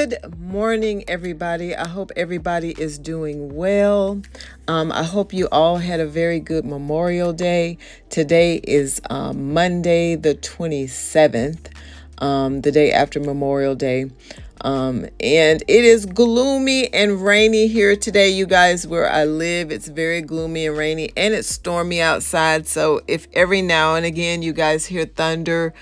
Good morning, everybody. I hope everybody is doing well. I hope you all had a very good Memorial Day. Today is Monday, the 27th, the day after Memorial Day. And it is gloomy and rainy here today, you guys, where I live. It's very gloomy and rainy, and it's stormy outside. So if every now and again you guys hear thunder,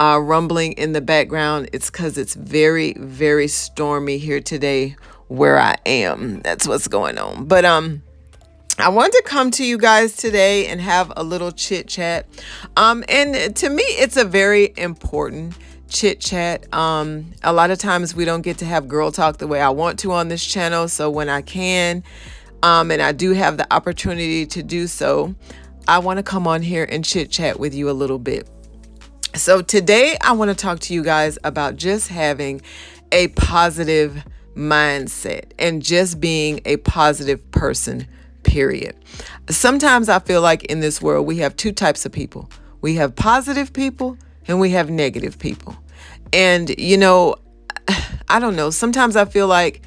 rumbling in the background, it's because it's very, very stormy here today where I am. That's what's going on. But I wanted to come to you guys today and have a little chit chat. And to me, it's a very important chit chat. A lot of times we don't get to have girl talk the way I want to on this channel. So when I can, and I do have the opportunity to do so, I want to come on here and chit chat with you a little bit. So today I want to talk to you guys about just having a positive mindset and just being a positive person, period. Sometimes I feel like in this world we have two types of people. We have positive people and we have negative people. And, I don't know. Sometimes I feel like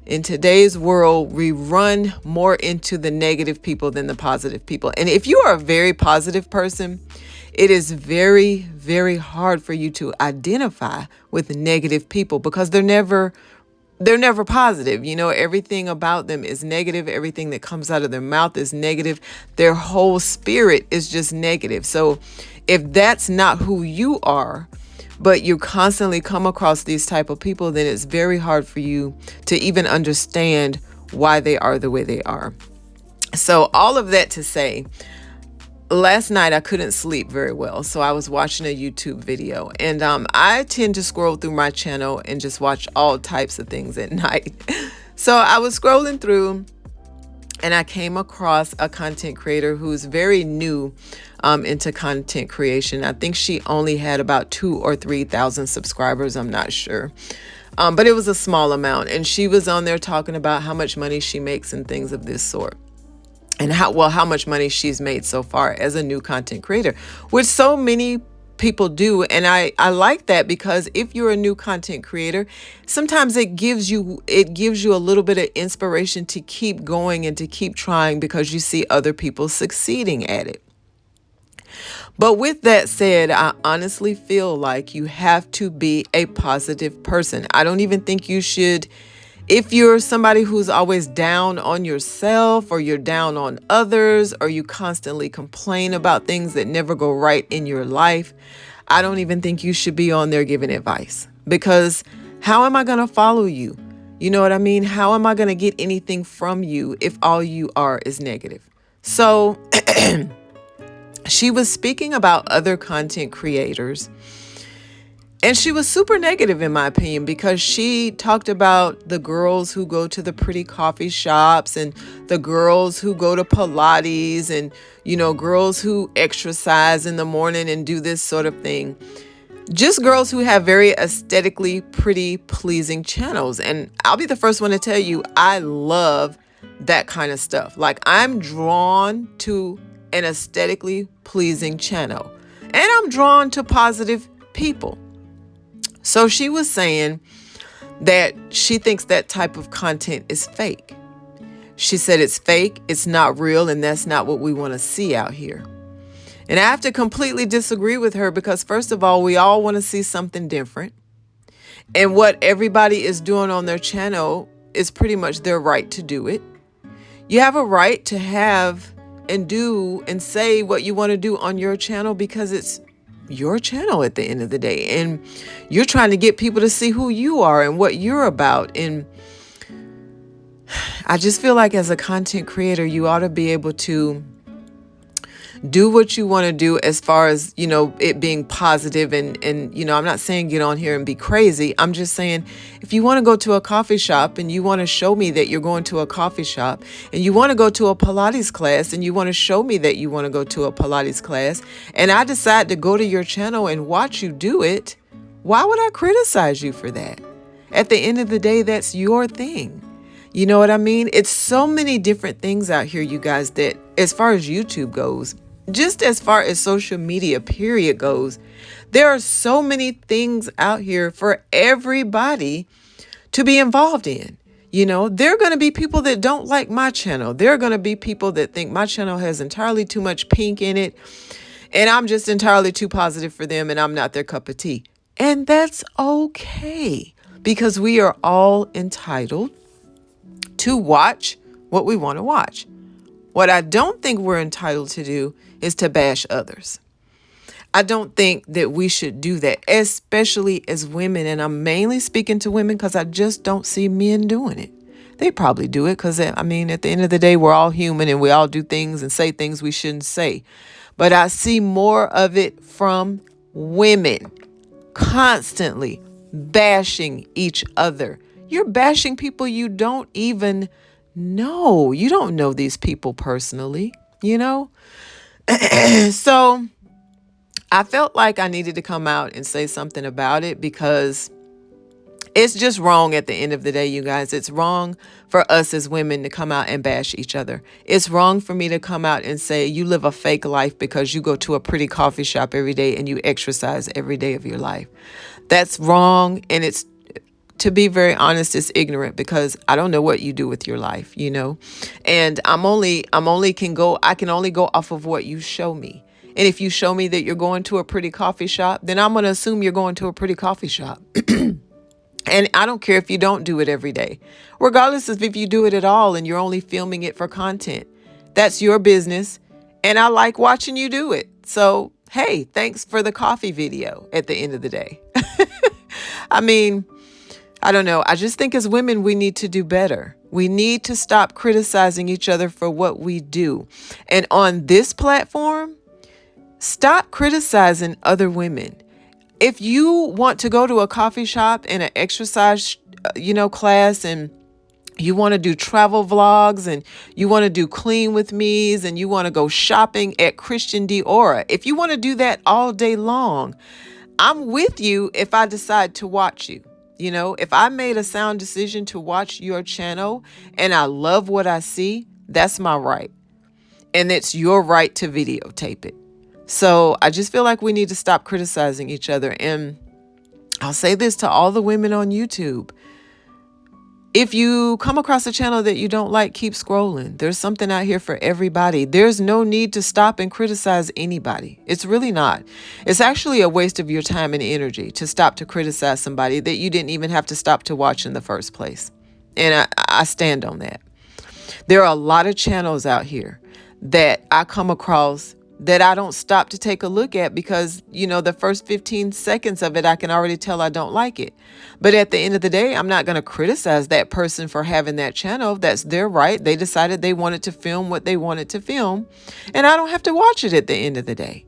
in today's world, we run more into the negative people than the positive people. And if you are a very positive person, it is very, very hard for you to identify with negative people because they're never positive. Everything about them is negative. Everything that comes out of their mouth is negative. Their whole spirit is just negative. So if that's not who you are, but you constantly come across these type of people, then it's very hard for you to even understand why they are the way they are. So all of that to say, last night I couldn't sleep very well, so I was watching a YouTube video, and I tend to scroll through my channel and just watch all types of things at night. So I was scrolling through, and I came across a content creator who's very new into content creation. I think she only had about 2,000 or 3,000 subscribers. I'm not sure. But it was a small amount, and she was on there talking about how much money she makes and things of this sort. And how much money she's made so far as a new content creator, which so many people do. And I like that, because if you're a new content creator, sometimes it gives you a little bit of inspiration to keep going and to keep trying because you see other people succeeding at it. But with that said, I honestly feel like you have to be a positive person. I don't even think you should. If you're somebody who's always down on yourself, or you're down on others, or you constantly complain about things that never go right in your life, I don't even think you should be on there giving advice, because how am I going to follow you? You know what I mean? How am I going to get anything from you if all you are is negative? So she was speaking about other content creators, and she was super negative, in my opinion, because she talked about the girls who go to the pretty coffee shops, and the girls who go to Pilates, and, girls who exercise in the morning and do this sort of thing. Just girls who have very aesthetically pretty, pleasing channels. And I'll be the first one to tell you, I love that kind of stuff. Like, I'm drawn to an aesthetically pleasing channel, and I'm drawn to positive people. So she was saying that she thinks that type of content is fake. She said it's fake, it's not real, and that's not what we want to see out here. And I have to completely disagree with her, because first of all, we all want to see something different. And what everybody is doing on their channel is pretty much their right to do it. You have a right to have and do and say what you want to do on your channel, because it's your channel at the end of the day, and you're trying to get people to see who you are and what you're about. And I just feel like as a content creator, you ought to be able to do what you want to do as far as, it being positive. And, I'm not saying get on here and be crazy. I'm just saying, if you want to go to a coffee shop and you want to show me that you're going to a coffee shop, and you want to go to a Pilates class and you want to show me that you want to go to a Pilates class, and I decide to go to your channel and watch you do it, why would I criticize you for that? At the end of the day, that's your thing. You know what I mean? It's so many different things out here, you guys, that as far as YouTube goes, just as far as social media, period, goes, there are so many things out here for everybody to be involved in. There are going to be people that don't like my channel. There are going to be people that think my channel has entirely too much pink in it, and I'm just entirely too positive for them, and I'm not their cup of tea. And that's okay, because we are all entitled to watch what we want to watch. What I don't think we're entitled to do is to bash others. I don't think that we should do that, especially as women. And I'm mainly speaking to women because I just don't see men doing it. They probably do it because, at the end of the day, we're all human and we all do things and say things we shouldn't say. But I see more of it from women constantly bashing each other. You're bashing people you don't even know. You don't know these people personally, So I felt like I needed to come out and say something about it, because it's just wrong at the end of the day, you guys. It's wrong for us as women to come out and bash each other. It's wrong for me to come out and say you live a fake life because you go to a pretty coffee shop every day and you exercise every day of your life. That's wrong. And it's, to be very honest, it's ignorant, because I don't know what you do with your life, and I can only go off of what you show me. And if you show me that you're going to a pretty coffee shop, then I'm going to assume you're going to a pretty coffee shop. And I don't care if you don't do it every day, regardless of if you do it at all and you're only filming it for content. That's your business. And I like watching you do it. So, hey, thanks for the coffee video at the end of the day. I don't know. I just think as women, we need to do better. We need to stop criticizing each other for what we do. And on this platform, stop criticizing other women. If you want to go to a coffee shop and an exercise, class, and you want to do travel vlogs, and you want to do clean with me's, and you want to go shopping at Christian Dior, if you want to do that all day long, I'm with you if I decide to watch you. If I made a sound decision to watch your channel and I love what I see, that's my right. And it's your right to videotape it. So I just feel like we need to stop criticizing each other. And I'll say this to all the women on YouTube. If you come across a channel that you don't like, keep scrolling. There's something out here for everybody. There's no need to stop and criticize anybody. It's really not. It's actually a waste of your time and energy to stop to criticize somebody that you didn't even have to stop to watch in the first place. And I stand on that. There are a lot of channels out here that I come across that I don't stop to take a look at because, the first 15 seconds of it, I can already tell I don't like it. But at the end of the day, I'm not going to criticize that person for having that channel. That's their right. They decided they wanted to film what they wanted to film, and I don't have to watch it at the end of the day.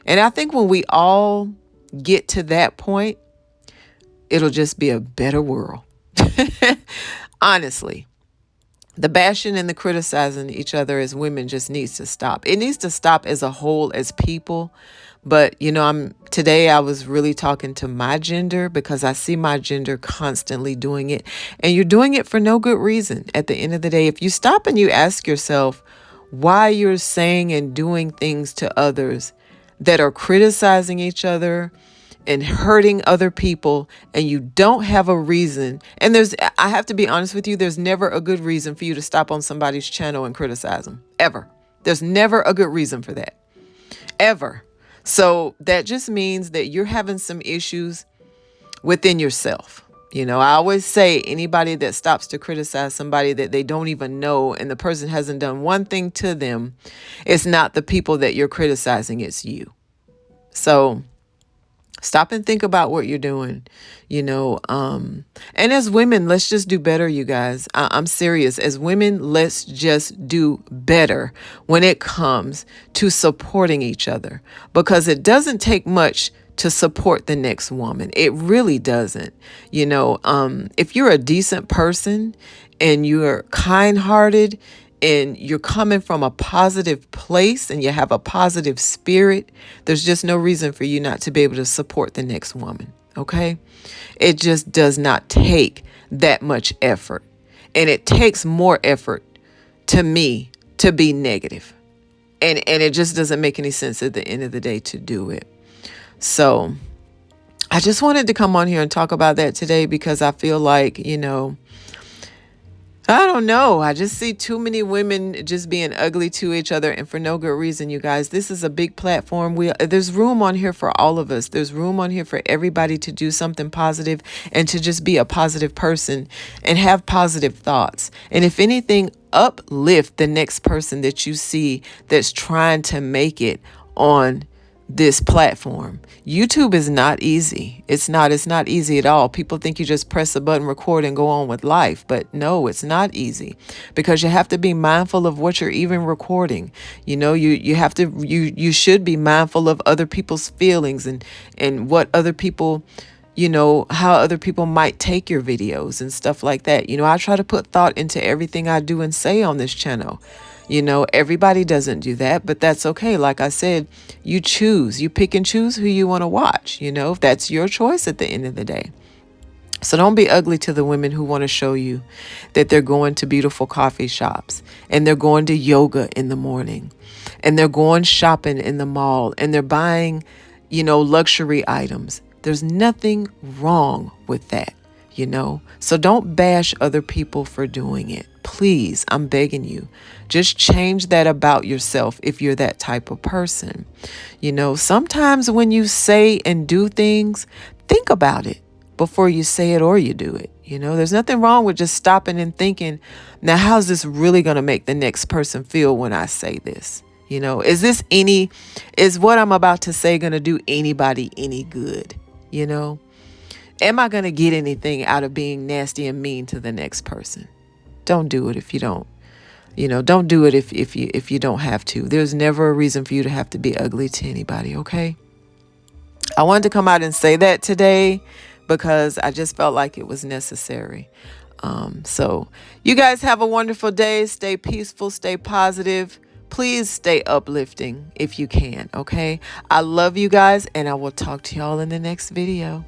And I think when we all get to that point, it'll just be a better world. Honestly. The bashing and the criticizing each other as women just needs to stop. It needs to stop as a whole, as people. But, today I was really talking to my gender, because I see my gender constantly doing it. And you're doing it for no good reason. At the end of the day, if you stop and you ask yourself why you're saying and doing things to others that are criticizing each other and hurting other people, and you don't have a reason. And I have to be honest with you, there's never a good reason for you to stop on somebody's channel and criticize them. Ever. There's never a good reason for that. Ever. So that just means that you're having some issues within yourself. I always say anybody that stops to criticize somebody that they don't even know, and the person hasn't done one thing to them, it's not the people that you're criticizing, it's you. So stop and think about what you're doing, and as women, let's just do better, you guys. I'm serious. As women, let's just do better when it comes to supporting each other, because it doesn't take much to support the next woman. It really doesn't. If you're a decent person and you're kind-hearted and you're coming from a positive place and you have a positive spirit, there's just no reason for you not to be able to support the next woman. Okay? It just does not take that much effort. And it takes more effort to me to be negative. And it just doesn't make any sense at the end of the day to do it. So I just wanted to come on here and talk about that today because I feel like, I don't know. I just see too many women just being ugly to each other and for no good reason, you guys. This is a big platform. There's room on here for all of us. There's room on here for everybody to do something positive and to just be a positive person and have positive thoughts. And if anything, uplift the next person that you see that's trying to make it on this platform. YouTube is not easy. It's not easy at all. People think you just press a button, record, and go on with life. But no, it's not easy because you have to be mindful of what you're even recording. You should be mindful of other people's feelings and what other people, how other people might take your videos and stuff like that. I try to put thought into everything I do and say on this channel. Everybody doesn't do that, but that's okay. Like I said, you pick and choose who you want to watch. That's your choice at the end of the day. So don't be ugly to the women who want to show you that they're going to beautiful coffee shops and they're going to yoga in the morning and they're going shopping in the mall and they're buying, luxury items. There's nothing wrong with that. So don't bash other people for doing it. Please, I'm begging you, just change that about yourself if you're that type of person. Sometimes when you say and do things, think about it before you say it or you do it. There's nothing wrong with just stopping and thinking, now, how's this really going to make the next person feel when I say this? Is what I'm about to say going to do anybody any good? Am I going to get anything out of being nasty and mean to the next person? Don't do it if you don't. Don't do it if you don't have to. There's never a reason for you to have to be ugly to anybody, okay? I wanted to come out and say that today because I just felt like it was necessary. So you guys have a wonderful day. Stay peaceful, stay positive. Please stay uplifting if you can, okay? I love you guys, and I will talk to y'all in the next video.